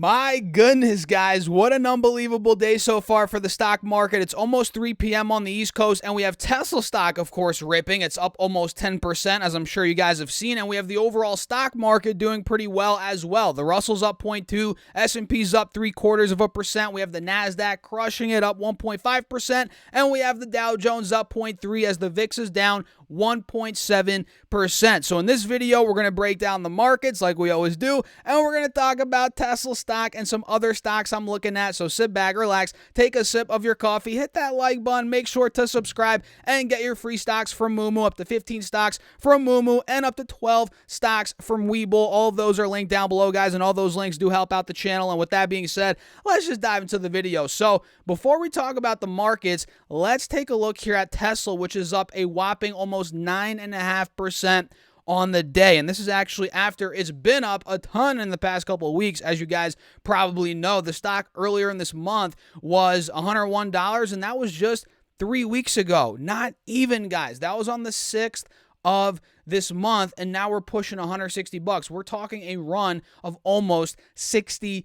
My goodness, guys, what an unbelievable day so far for the stock market. It's almost 3 p.m. on the East Coast, and we have Tesla stock, of course, ripping. It's up almost 10%, as I'm sure you guys have seen, and we have the overall stock market doing pretty well as well. The Russell's up 0.2, S&P's up 0.75%. We have the NASDAQ crushing it, up 1.5%, and we have the Dow Jones up 0.3 as the VIX is down 1.7%. So in this video, we're going to break down the markets like we always do, and we're going to talk about Tesla stock and some other stocks I'm looking at. So sit back, relax, take a sip of your coffee, hit that like button, make sure to subscribe, and get your free stocks from Moomoo, up to 15 stocks from Moomoo, and up to 12 stocks from Webull. All of those are linked down below, guys, and all those links do help out the channel. And with that being said, let's just dive into the video. So before we talk about the markets, let's take a look here at Tesla, which is up a whopping almost 9.5% on the day. And this is actually after it's been up a ton in the past couple of weeks. As you guys probably know, the stock earlier in this month was $101, and that was just 3 weeks ago. Not even, guys. That was on the 6th of this month, and now we're pushing $160. We're talking a run of almost 60%.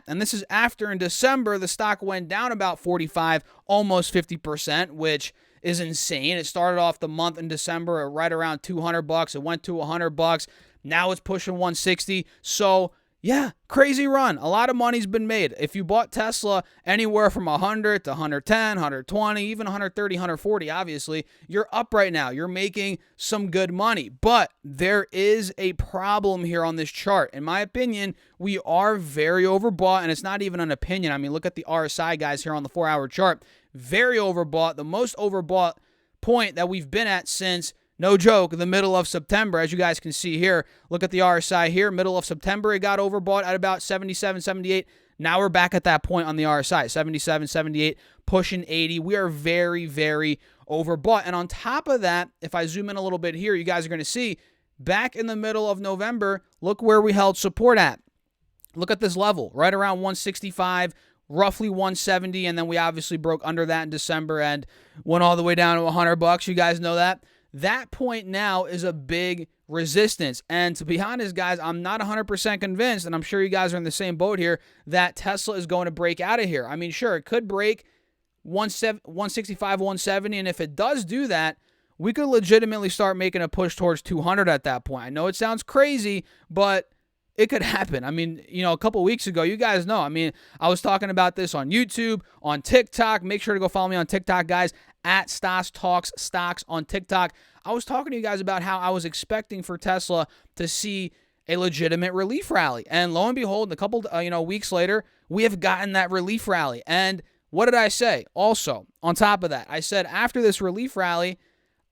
And this is after in December, the stock went down about 45, almost 50%, which is insane. It started off the month in December at right around $200. It went to $100. Now it's pushing 160. So yeah, crazy run. A lot of money's been made. If you bought Tesla anywhere from 100 to 110, 120, even 130, 140, obviously, you're up right now. You're making some good money. But there is a problem here on this chart. In my opinion, we are very overbought, and it's not even an opinion. I mean, look at the RSI, guys, here on the 4-hour chart. Very overbought. The most overbought point that we've been at since, no joke, the middle of September. As you guys can see here, look at the RSI here. Middle of September, it got overbought at about 77, 78. Now we're back at that point on the RSI, 77, 78, pushing 80. We are very, very overbought. And on top of that, if I zoom in a little bit here, you guys are going to see back in the middle of November, look where we held support at. Look at this level, right around 165, roughly 170, and then we obviously broke under that in December and went all the way down to $100. You guys know that. That point now is a big resistance. And to be honest, guys, I'm not 100% convinced, and I'm sure you guys are in the same boat here, that Tesla is going to break out of here. I mean, sure, it could break 165, 170, and if it does do that, we could legitimately start making a push towards 200 at that point. I know it sounds crazy, but it could happen. I mean, you know, a couple weeks ago, you guys know, I mean, I was talking about this on YouTube, on TikTok. Make sure to go follow me on TikTok, guys, at Stas Talks Stocks on TikTok. I was talking to you guys about how I was expecting for Tesla to see a legitimate relief rally. And lo and behold, a couple weeks later, we have gotten that relief rally. And what did I say? Also, on top of that, I said after this relief rally,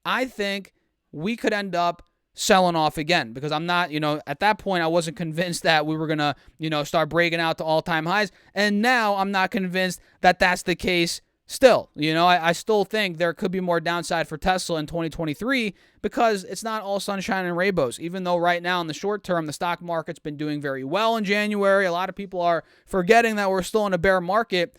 I think we could end up selling off again, because I'm not, at that point, I wasn't convinced that we were going to, start breaking out to all-time highs. And now I'm not convinced that that's the case still. I still think there could be more downside for Tesla in 2023 because it's not all sunshine and rainbows. Even though right now in the short term, the stock market's been doing very well in January. A lot of people are forgetting that we're still in a bear market.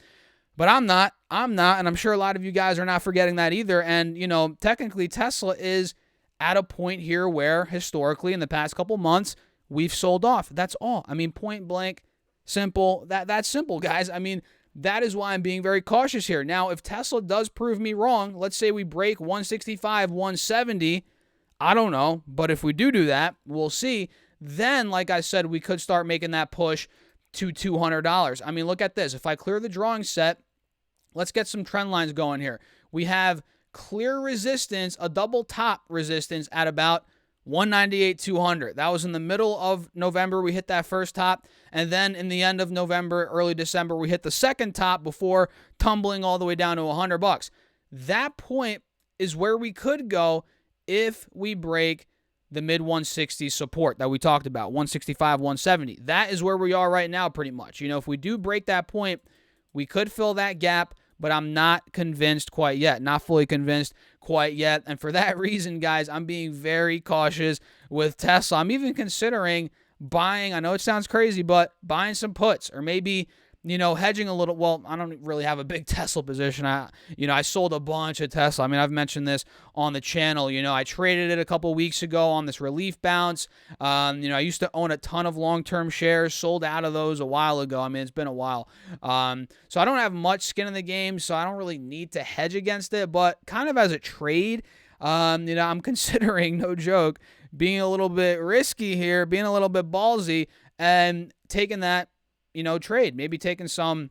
But I'm not, and I'm sure a lot of you guys are not forgetting that either. And, technically Tesla is at a point here where historically in the past couple months, we've sold off. That's all. I mean, point blank, simple. That's simple, guys. I mean, that is why I'm being very cautious here. Now, if Tesla does prove me wrong, let's say we break 165, 170, I don't know. But if we do that, we'll see. Then, like I said, we could start making that push to $200. I mean, look at this. If I clear the drawing set, let's get some trend lines going here. We have clear resistance, a double top resistance at about 198.200. That was in the middle of November. We hit that first top. And then in the end of November, early December, we hit the second top before tumbling all the way down to $100. That point is where we could go if we break the mid 160s support that we talked about, 165, 170. That is where we are right now pretty much. If we do break that point, we could fill that gap, but I'm not convinced quite yet, not fully convinced quite yet. And for that reason, guys, I'm being very cautious with Tesla. I'm even considering buying, I know it sounds crazy, but buying some puts or maybe hedging a little. Well, I don't really have a big Tesla position. I sold a bunch of Tesla. I mean, I've mentioned this on the channel. I traded it a couple weeks ago on this relief bounce. I used to own a ton of long-term shares, sold out of those a while ago. I mean, it's been a while. So I don't have much skin in the game, so I don't really need to hedge against it. But kind of as a trade, I'm considering, no joke, being a little bit risky here, being a little bit ballsy, and taking that trade, maybe taking some,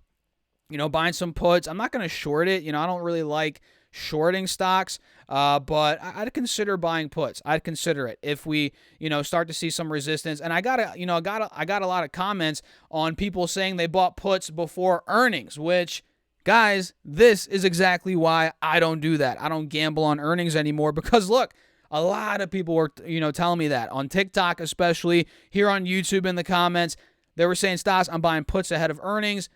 buying some puts. I'm not going to short it. I don't really like shorting stocks, but I'd consider buying puts. I'd consider it if we, start to see some resistance. And I got a lot of comments on people saying they bought puts before earnings, which, guys, this is exactly why I don't do that. I don't gamble on earnings anymore because, look, a lot of people were, telling me that on TikTok, especially here on YouTube in the comments. They were saying, Stas, I'm buying puts ahead of earnings.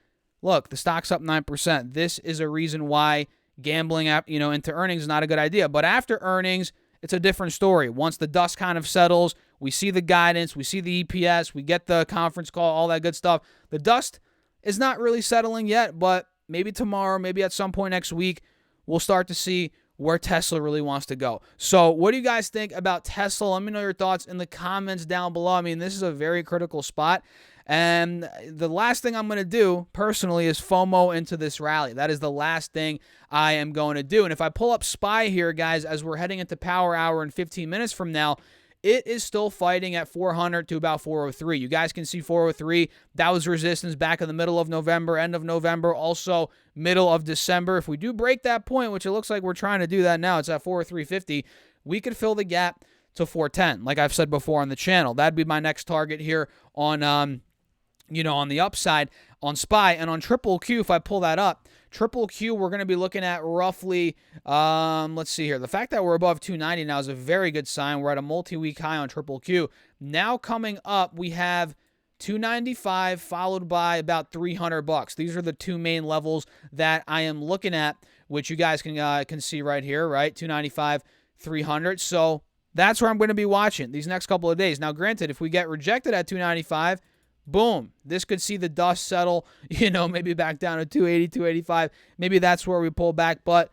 Look, the stock's up 9%. This is a reason why gambling into earnings is not a good idea. But after earnings, it's a different story. Once the dust kind of settles, we see the guidance, we see the EPS, we get the conference call, all that good stuff. The dust is not really settling yet, but maybe tomorrow, maybe at some point next week, we'll start to see where Tesla really wants to go. So what do you guys think about Tesla? Let me know your thoughts in the comments down below. I mean, this is a very critical spot. And the last thing I'm going to do personally is FOMO into this rally. That is the last thing I am going to do. And if I pull up SPY here, guys, as we're heading into power hour in 15 minutes from now, it is still fighting at 400 to about 403. You guys can see 403. That was resistance back in the middle of November, end of November, also middle of December. If we do break that point, which it looks like we're trying to do that now, it's at 403.50, we could fill the gap to 410, like I've said before on the channel. That'd be my next target here on on the upside on SPY. And on Triple Q, if I pull that up, Triple Q, we're going to be looking at roughly, let's see here. The fact that we're above 290 now is a very good sign. We're at a multi-week high on Triple Q. Now coming up, we have 295 followed by about $300. These are the two main levels that I am looking at, which you guys can see right here, right? 295, 300. So that's where I'm going to be watching these next couple of days. Now, granted, if we get rejected at 295, boom, this could see the dust settle, maybe back down to 280, 285. Maybe that's where we pull back, but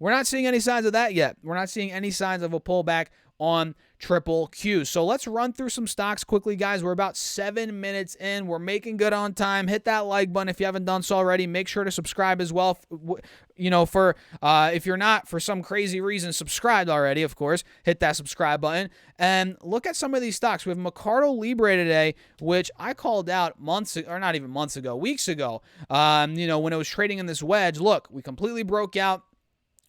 we're not seeing any signs of that yet. We're not seeing any signs of a pullback on Triple Q. So let's run through some stocks quickly, guys. We're about 7 minutes in. We're making good on time. Hit that like button if you haven't done so already. Make sure to subscribe as well. If you're not, for some crazy reason, subscribed already, of course, hit that subscribe button. And look at some of these stocks. We have Mercado Libre today, which I called out weeks ago, when it was trading in this wedge. Look, we completely broke out.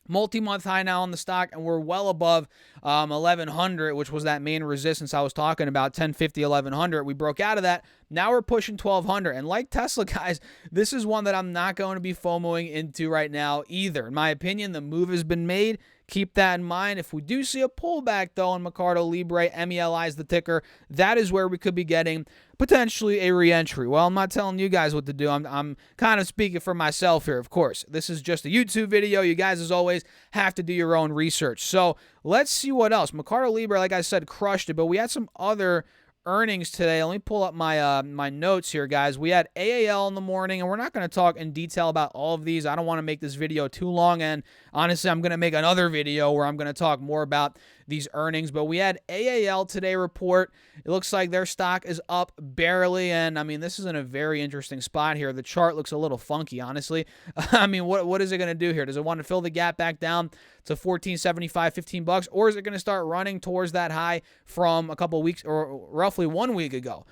Multi-month high now on the stock, and we're well above 1100, which was that main resistance I was talking about, 1050, 1100. We broke out of that. Now we're pushing 1200. And like Tesla, guys, this is one that I'm not going to be FOMOing into right now either. In my opinion, the move has been made. Keep that in mind. If we do see a pullback, though, on Mercado Libre, MELI is the ticker, that is where we could be getting potentially a re-entry. Well, I'm not telling you guys what to do. I'm kind of speaking for myself here, of course. This is just a YouTube video. You guys, as always, have to do your own research. So let's see what else. Mercado Libre, like I said, crushed it, but we had some other earnings today. Let me pull up my my notes here, guys. We had AAL in the morning, and we're not going to talk in detail about all of these. I don't want to make this video too long, and honestly, I'm going to make another video where I'm going to talk more about these earnings. But we had AAL today report. It looks like their stock is up barely, and I mean, this is in a very interesting spot here. The chart looks a little funky, honestly. I mean, what is it going to do here? Does it want to fill the gap back down to $14.75, $15, or is it going to start running towards that high from a couple weeks or roughly 1 week ago,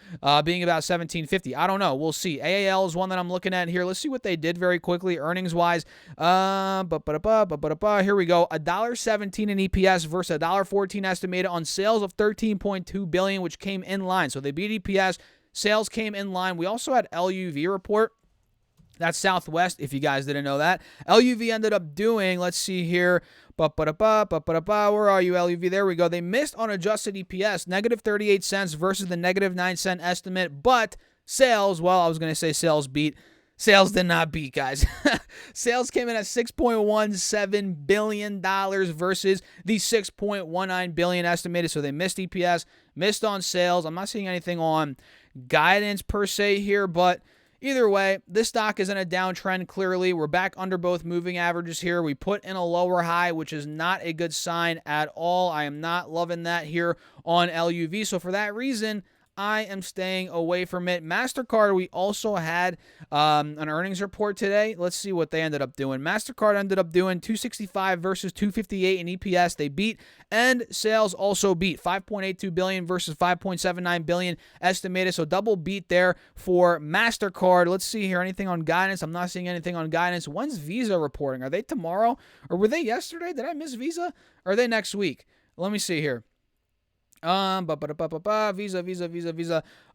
being about $17.50? I don't know. We'll see. AAL is one that I'm looking at here. Let's see what they did very quickly, earnings-wise. Here we go. $1.17 in EPS versus $1.14 estimated on sales of $13.2 billion, which came in line. So they beat EPS. Sales came in line. We also had LUV report. That's Southwest, if you guys didn't know that. LUV ended up doing, let's see here, where are you, LUV? There we go. They missed on adjusted EPS, negative 38 cents versus the negative 9-cent estimate, but sales, well, I was going to say sales beat. Sales did not beat, guys. Sales came in at $6.17 billion versus the $6.19 billion estimated, so they missed EPS, missed on sales. I'm not seeing anything on guidance per se here, but Either way, this stock is in a downtrend. Clearly, we're back under both moving averages here. We put in a lower high, which is not a good sign at all. I am not loving that here on LUV. So for that reason, I am staying away from it. MasterCard, we also had an earnings report today. Let's see what they ended up doing. MasterCard ended up doing 265 versus 258 in EPS. They beat, and sales also beat. 5.82 billion versus 5.79 billion estimated. So double beat there for MasterCard. Let's see here. Anything on guidance? I'm not seeing anything on guidance. When's Visa reporting? Are they tomorrow? Or were they yesterday? Did I miss Visa? Or are they next week? Let me see here. Visa.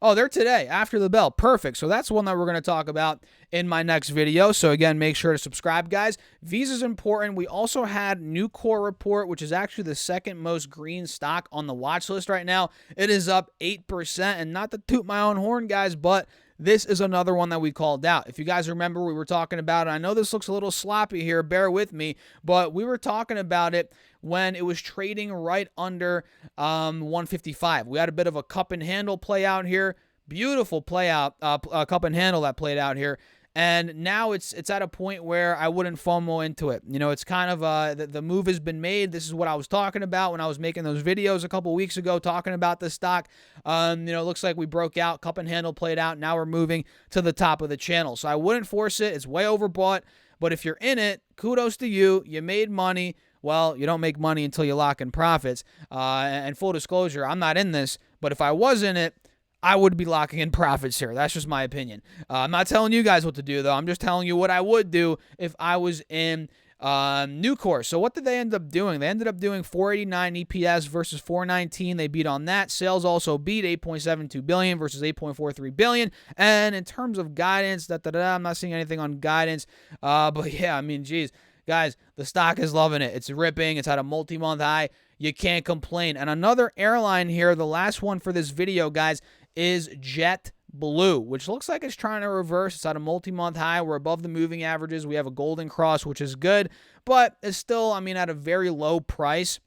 Oh, they're today after the bell. Perfect. So that's one that we're going to talk about in my next video. So again, make sure to subscribe, guys. Visa's important. We also had Nucor report, which is actually the second most green stock on the watch list right now. It is up 8%, and not to toot my own horn, guys, but this is another one that we called out. If you guys remember, we were talking about it. I know this looks a little sloppy here. Bear with me. But we were talking about it when it was trading right under 155. We had a bit of a cup and handle play out here. Beautiful play out, cup and handle that played out here. And now it's at a point where I wouldn't FOMO into it. You know, it's kind of the move has been made. This is what I was talking about when I was making those videos a couple weeks ago talking about the stock. You know, it looks like we broke out, cup and handle played out. Now we're moving to the top of the channel. So I wouldn't force it. It's way overbought. But if you're in it, kudos to you. You made money. Well, you don't make money until you lock in profits. And full disclosure, I'm not in this. But if I was in it, I would be locking in profits here. That's just my opinion. I'm not telling you guys what to do, though. I'm just telling you what I would do if I was in Nucor. So what did they end up doing? They ended up doing 489 EPS versus 419. They beat on that. Sales also beat 8.72 billion versus 8.43 billion. And in terms of guidance, I'm not seeing anything on guidance. But yeah, I mean, geez, guys, the stock is loving it. It's ripping. It's at a multi-month high. You can't complain. And another airline here, the last one for this video, guys, is JetBlue, which looks like it's trying to reverse. It's at a multi-month high. We're above the moving averages. We have a golden cross, which is good, but it's still, I mean, at a very low price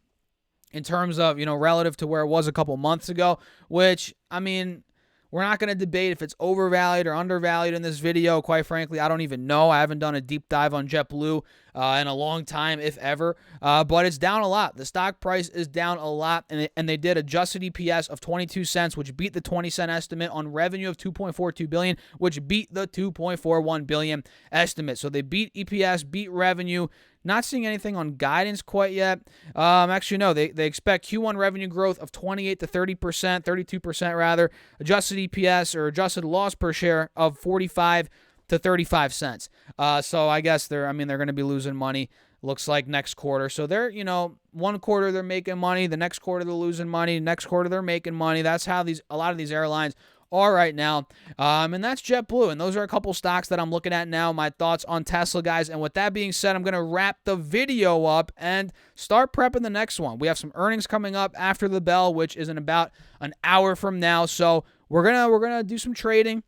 in terms of, you know, relative to where it was a couple months ago, which, I mean, we're not going to debate if it's overvalued or undervalued in this video. Quite frankly, I don't even know. I haven't done a deep dive on JetBlue in a long time, if ever. But it's down a lot. The stock price is down a lot, and they did adjusted EPS of 22 cents, which beat the 20-cent estimate on revenue of 2.42 billion, which beat the 2.41 billion estimate. So they beat EPS, beat revenue. Not seeing anything on guidance quite yet. Actually, no. They expect Q1 revenue growth of 28 to 30%, 32% rather. Adjusted EPS or adjusted loss per share of 45 to 35 cents. So I guess they're going to be losing money. Looks like next quarter. So they're, you know, one quarter they're making money, the next quarter they're losing money, next quarter they're making money. That's how a lot of these airlines are right now. And that's JetBlue. And those are a couple stocks that I'm looking at now. My thoughts on Tesla, guys. And with that being said, I'm going to wrap the video up and start prepping the next one. We have some earnings coming up after the bell, which is in about an hour from now. So we're gonna do some trading.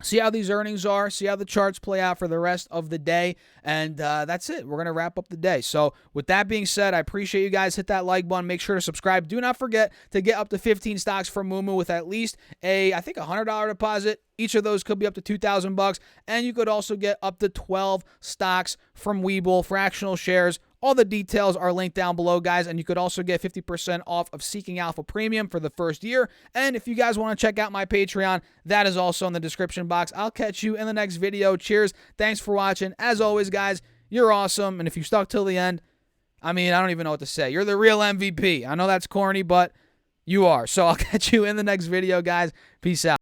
See how these earnings are, see how the charts play out for the rest of the day, and that's it. We're going to wrap up the day. So with that being said, I appreciate you guys. Hit that like button. Make sure to subscribe. Do not forget to get up to 15 stocks from Moomoo with at least I think $100 deposit. Each of those could be up to $2,000, and you could also get up to 12 stocks from Webull, fractional shares. All the details are linked down below, guys, and you could also get 50% off of Seeking Alpha Premium for the first year. And if you guys want to check out my Patreon, that is also in the description box. I'll catch you in the next video. Cheers. Thanks for watching. As always, guys, you're awesome, and if you stuck till the end, I mean, I don't even know what to say. You're the real MVP. I know that's corny, but you are. So I'll catch you in the next video, guys. Peace out.